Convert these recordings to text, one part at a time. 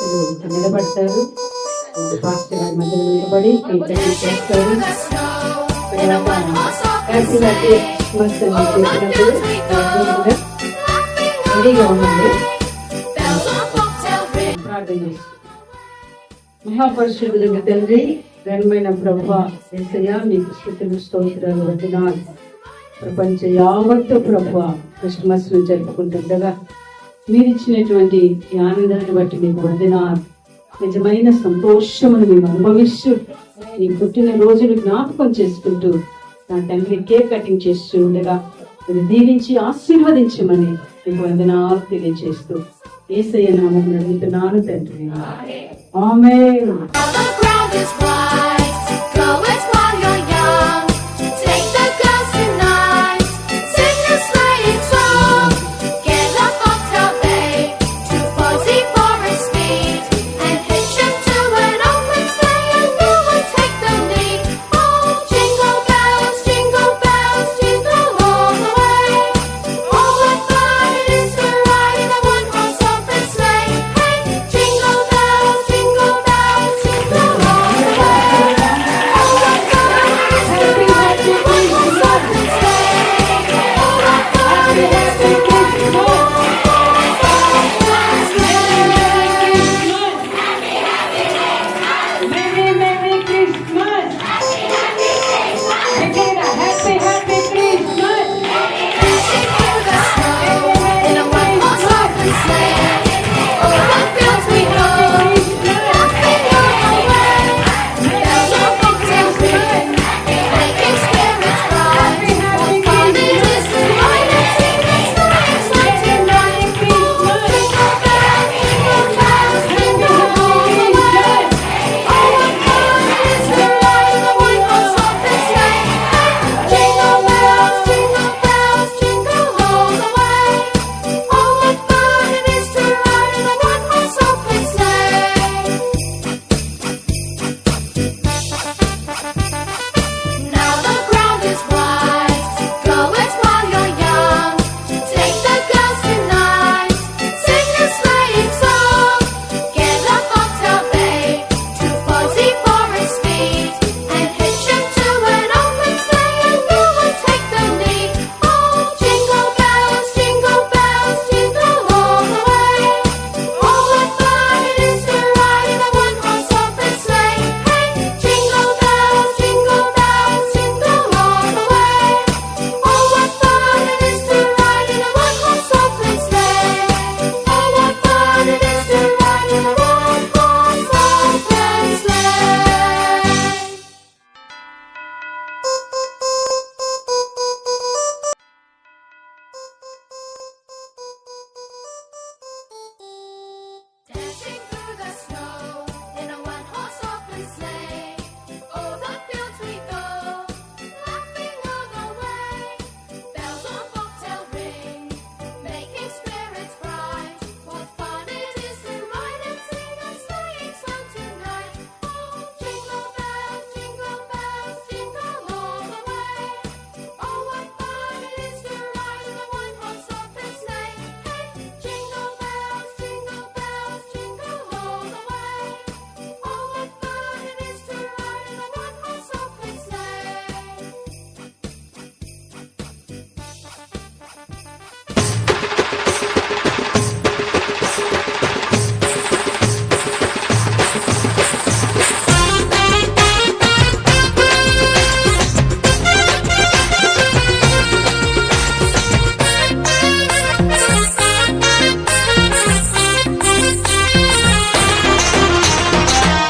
దైవజనులు నిలబడతారు. పాస్టర్ గారి మధ్యలో నిలబడి కీర్తన చేస్తారు. రెడీగా ఉండండి. ప్రార్థన చేస్తాం. మహాపరిశుద్ధులకు తండ్రి, ఘనమైన ప్రభువా యేసయ్యా, మీకు స్తుతులు స్తోత్రాలు వందనాలు. ప్రపంచ యావత్తు ప్రభువా క్రిస్మస్ ను జరుపుకుంటుండగా మీరిచ్చినటువంటి ఈ ఆనందాన్ని బట్టి మీకు వందనాలు. నిజమైన సంతోషమును మేము అనుభవిస్తూ ఈ పుట్టిన రోజును జ్ఞాపకం చేసుకుంటూ నా తండ్రి కేక్ కటింగ్ చేస్తూ ఉండగా మీరు దీవించి ఆశీర్వదించమని మీకు వందనాలు తెలియజేస్తూ యేసయ్య నామమున అడుగుతున్నాను తండ్రి. ఆమేన్.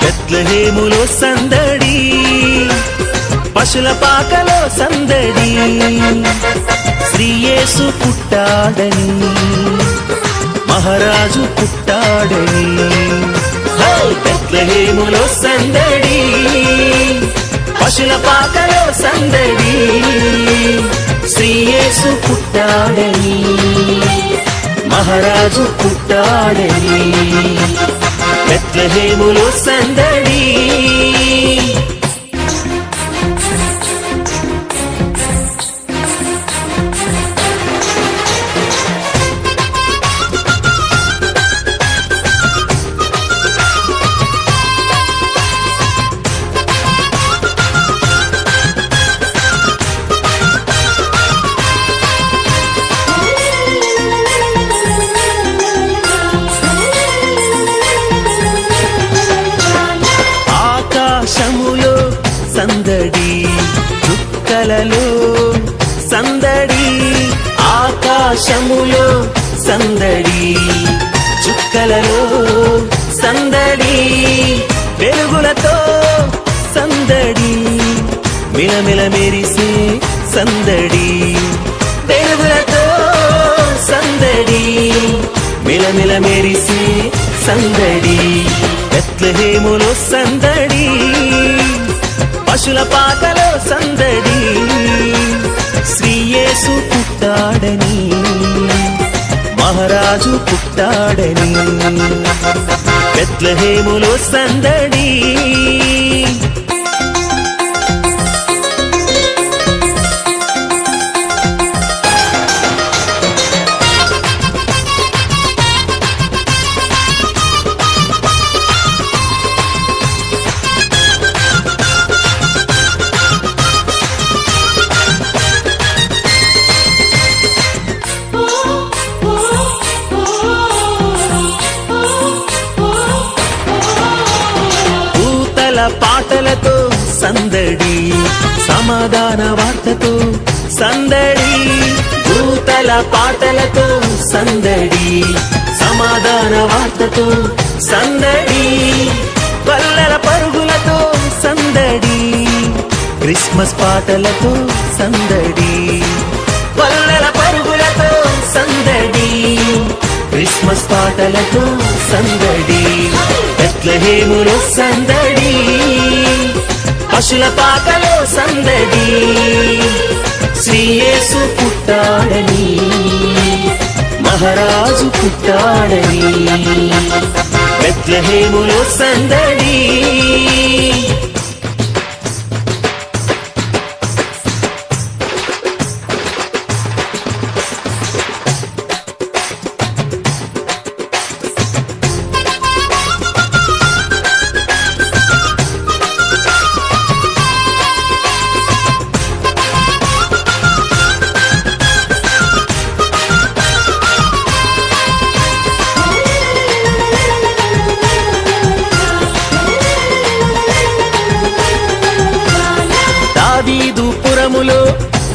బెత్లెహేములో సందడి, పశుల పాకలో సందడి, శ్రీ యేసు పుట్టాడని, మహారాజు పుట్టాడని. బెత్లెహేములో సందడి, పశుల పాకలో సందడి, శ్రీ యేసు పుట్టాడని, మహారాజు పుట్టాడని. బెత్లెహేములో సందడి. వెలుగులో సందడి, చుక్కలలో సందడి, వెలుగులతో సందడి, మిలమిల మెరిసే సందడి, వెలుగులతో సందడి, మిలమిల మెరిసే సందడి, బెత్లెహేములో సందడి, పశుల పాకలో సందడి, శ్రీ యేసు పుట్టాడని, మహారాజు పుట్టాడని, బెత్లెహేములో సందడి. పాటలతో సందడి, సమాధాన వార్తతో సందడి, దూతల పాటలతో సందడి, సమాధాన వార్తతో సందడి, పల్లెల పరుగులతో సందడి, క్రిస్మస్ పాటలతో సందడి, పల్లెల పరుగులతో సందడి, క్రిస్మస్ పాటలతో సందడి, బెత్లెహేములో సందడి, పశుల పాకలో సందడి, శ్రీ యేసు పుట్టాడని, మహారాజు పుట్టాడని, బెత్లెహేములో సందడి. దావీదుపురములో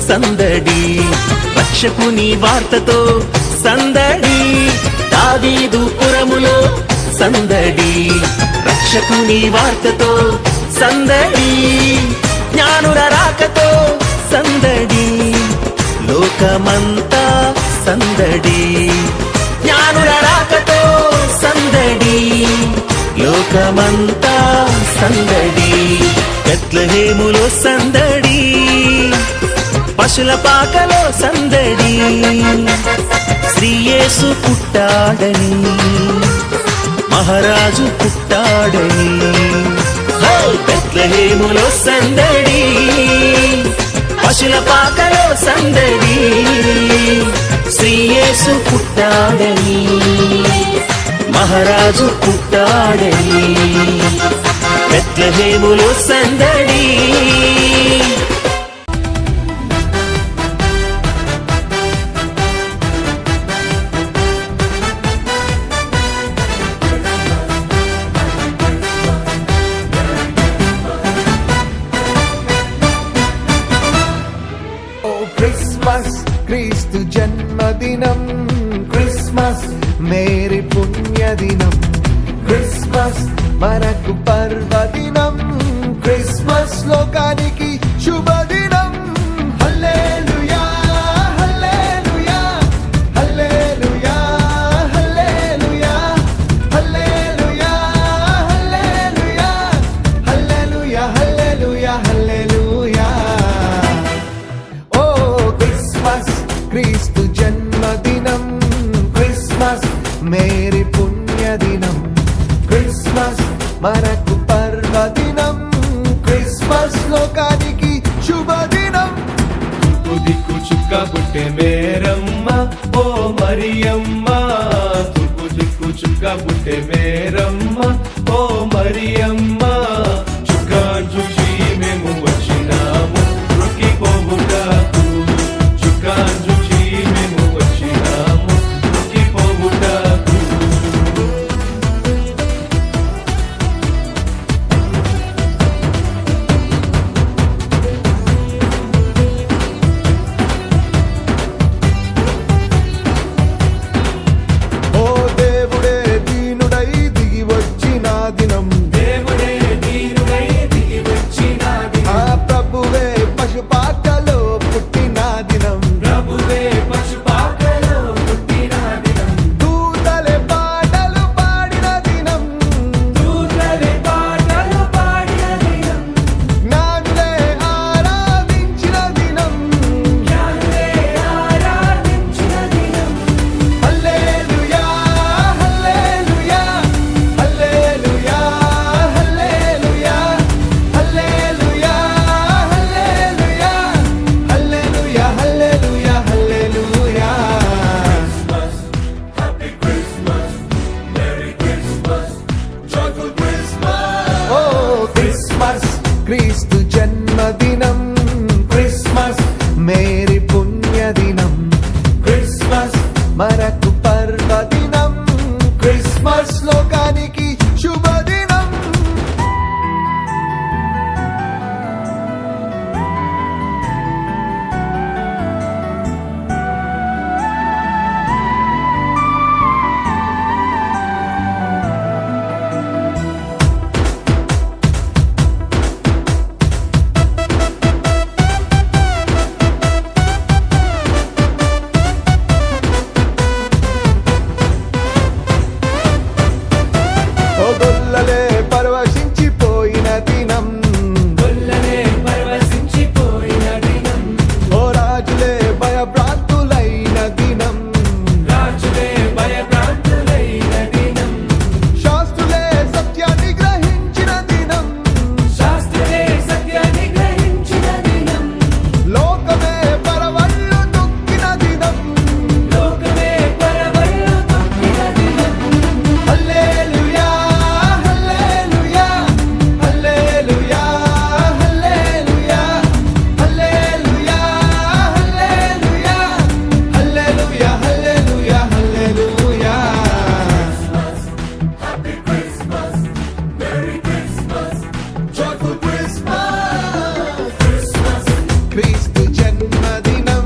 సందడి, రక్షకుని వార్తతో సందడి, దావీదుపురములో సందడి, రక్షకుని వార్తతో సందడి, జ్ఞానుల రాకతో సందడి, లోకమంతా సందడి, జ్ఞానుల రాకతో సందడి, లోకమంతా సందడి, బెత్లెహేములో సందడి, పశుల పాకలో సందడి, శ్రీ యేసు పుట్టాడని, మహారాజు పుట్టాడని, బెత్లెహేములో సందడి, పశుల పాకలో సందడి, శ్రీ యేసు పుట్టాడని, మహారాజు పుట్టాడని, బెత్లెహేములో సందడి. క్రిస్మస్ క్రీస్తు జన్మదినం, క్రిస్మస్ మేరీ పుణ్యదినం, క్రిస్మస్ మనకు పర్వదినం, క్రిస్మస్ లోకానికి శుభదినం. హల్లెలూయా hallelujah hallelujah hallelujah hallelujah hallelujah hallelujah hallelujah హల్లెలూయా. ఓ క్రిస్మస్ క్రీస్తు జన్మదినం, క్రిస్మస్ మేరీ పుణ్యదినం, క్రిస్మస్ మనకు పర్వదినం, క్రిస్మస్ లోకానికి శుభదినం. తూర్పు దిక్కు చుక్క పుట్టే మేరమ్మ ఓ మరియమ్మ, తూర్పు దిక్కు చుక్క పుట్టే మేరమ్మ ఓ మరియమ్మ, చుక్క చూసి మేము వచ్చినాము రొక్కిపోవుటకు, చుక్క చూసి మేము వచ్చినాము రొక్కిపోవుటకు. మనకు పర్వదినం క్రిస్మస్ లోకానికి శుభదినం ఓ గొల్లలే పరవశించిపోయిన దినం గొల్లనే పరవశించిపోయిన దినం ఓ రాజులే భయభ్రాంతులైన దినం రాజులే భయభ్రాంతులైన దినం శాస్త్రులే సత్యాన్ని గ్రహించిన దినం శాస్త్రులే సత్యాన్ని గ్రహించిన దినం లోకమే పరవళ్ళు తొక్కిన దినం లోకమే పరవళ్ళు తొక్కిన దినం hallelujah hallelujah hallelujah hallelujah hallelujah hallelujah hallelujah hallelujah happy Christmas merry Christmas joyful Christmas క్రీస్తు జన్మదినం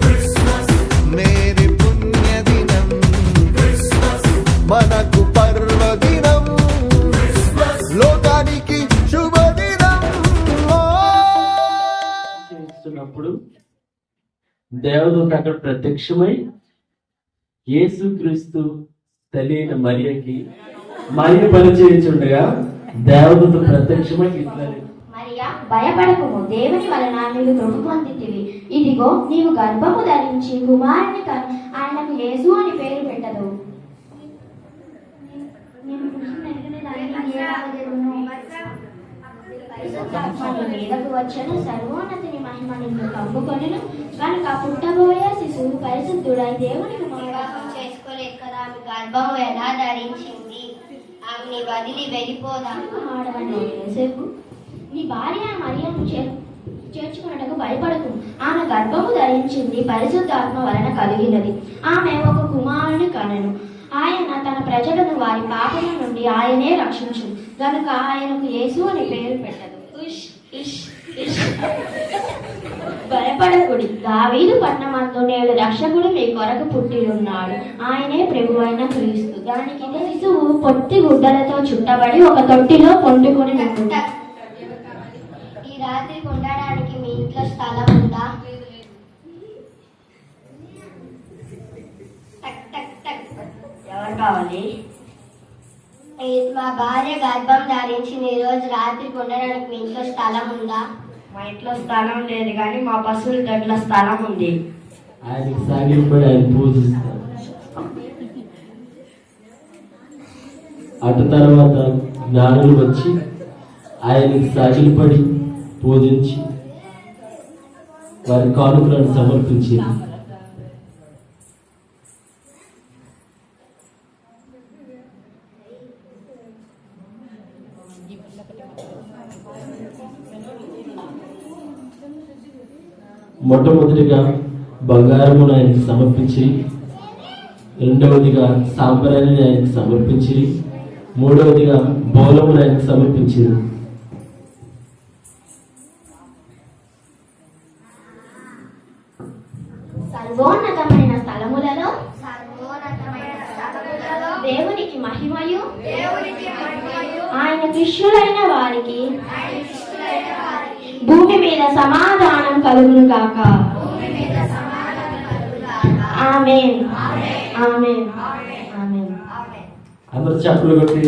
క్రిస్మస్ మేరీ పుణ్యదినం క్రిస్మస్ మనకు పర్వదినం క్రిస్మస్ లోకానికి శుభదినం చేస్తున్నప్పుడు దేవదూత అక్కడ ప్రత్యక్షమై యేసుక్రీస్తు తల్లి అయిన మరియకి మరియు పరిచయించుండగా దేవదూత ప్రత్యక్షమై ఇట్లా మరియా భయపడకుము, దేవుని వలన నీవు కృప పొందితివి. ఇదిగో నీవు గర్భము ధరించి కుమారుని ఆయనకు యేసు అని పేరు పెట్టదు. పరిశుద్ధాత్మ నీ మీదకు వచ్చెను, సర్వోన్నతిని మహిమ నిన్ను కమ్ముకొనెను. కనుక పుట్టబోయే శిశువు పరిశుద్ధుడై దేవునికి వివాహం చేసుకోలేదు కదా, ఆమె గర్భము ఎలా ధరించింది, ఆమెని వదిలి వెళ్ళిపోదాము. ఆడవని యోసేపు, నీ భార్య మరియను చేర్చుకున్నటకు భయపడకు. ఆమె గర్భము ధరించింది పరిశుద్ధాత్మ వలన కలిగినది. ఆమె ఒక కుమారుని కనెను. ఆయన తన ప్రజలను వారి పాపల నుండి ఆయనే రక్షించు. గనుక ఆయనకు యేసు అని పేరు పెట్టదు. ఉష్ ఇష్ ఇష్. భయపడకుడి, దావీదు పట్టణమందు నేడు రక్షకుడు మీ కొరకు పుట్టియున్నాడు. ఆయనే ప్రభువైన క్రీస్తు. దానికి శిశువు పొట్టి గుడ్డలతో చుట్టబడి ఒక తొట్టిలో పండుకొని ఉంటుంది. ఈ రాత్రి ఉండడానికి మీ ఇంట్లో స్థలం ఉందా? టక్ టక్ టక్. ఎవరు కావాలి? మా భార్య గర్భం ధరించిన ఈ రోజు రాత్రికి ఉండడానికి మీ ఇంట్లో స్థలం ఉందా? మా ఇంట్లో స్థలం లేదు, కానీ మా పశువుల దొడ్ల స్థలం ఉంది. ఆయనకి సాగిపడి ఆయన పూజిస్తారు. అటు తర్వాత జ్ఞానులు వచ్చి ఆయనకి సాగిలపడి పూజించి వారి కానుకలను సమర్పించారు. మొట్టమొదటిగా బంగారమును ఆయనకి సమర్పించి, రెండవదిగా సాంబ్రాణిని ఆయనకి సమర్పించి, మూడవదిగా బోలమును ఆయనకి సమర్పించారు. సర్వోన్నతమైన స్థలములలో దేవునికి మహిమయు ఆయన శిష్యులైన వారికి భూమి మీద సమాధానం కలుగును గాక. ఆమేన్ ఆమేన్ ఆమేన్. అందరూ చప్పులు కొట్టి